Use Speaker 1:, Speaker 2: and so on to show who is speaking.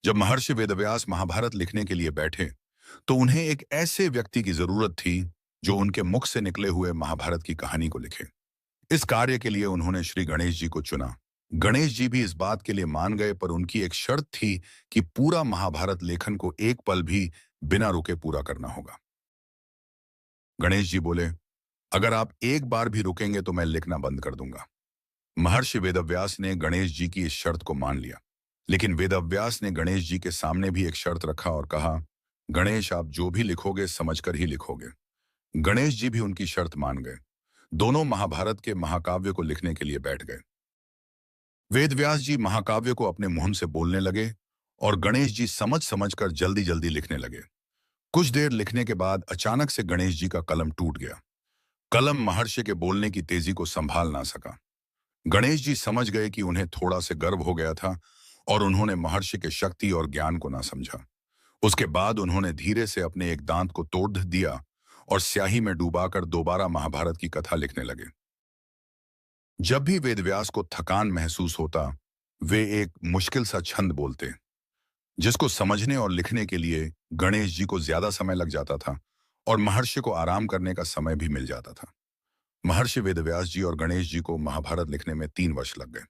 Speaker 1: जब महर्षि वेदव्यास महाभारत लिखने के लिए बैठे, तो उन्हें एक ऐसे व्यक्ति की जरूरत थी जो उनके मुख से निकले हुए महाभारत की कहानी को लिखे। इस कार्य के लिए उन्होंने श्री गणेश जी को चुना। गणेश जी भी इस बात के लिए मान गए, पर उनकी एक शर्त थी कि पूरा महाभारत लेखन को एक पल भी बिना रुके पूरा करना होगा। गणेश जी बोले, अगर आप एक बार भी रुकेंगे तो मैं लिखना बंद कर दूंगा। महर्षि वेदव्यास ने गणेश जी की इस शर्त को मान लिया। लेकिन वेदव्यास ने गणेश जी के सामने भी एक शर्त रखा और कहा, गणेश, आप जो भी लिखोगे समझकर ही लिखोगे। गणेश जी भी उनकी शर्त मान गए। दोनों महाभारत के महाकाव्य को लिखने के लिए बैठ गए। वेदव्यास जी महाकाव्य को अपने मुंह से बोलने लगे और गणेश जी समझ समझ कर जल्दी जल्दी लिखने लगे। कुछ देर लिखने के बाद अचानक से गणेश जी का कलम टूट गया। कलम महर्षि के बोलने की तेजी को संभाल ना सका। गणेश जी समझ गए कि उन्हें थोड़ा से गर्व हो गया था और उन्होंने महर्षि के शक्ति और ज्ञान को ना समझा। उसके बाद उन्होंने धीरे से अपने एक दांत को तोड़ दिया और स्याही में डूबाकर दोबारा महाभारत की कथा लिखने लगे। जब भी वेदव्यास को थकान महसूस होता, वे एक मुश्किल सा छंद बोलते, जिसको समझने और लिखने के लिए गणेश जी को ज्यादा समय लग जाता था और महर्षि को आराम करने का समय भी मिल जाता था। महर्षि वेदव्यास जी और गणेश जी को महाभारत लिखने में 3 वर्ष लग गए।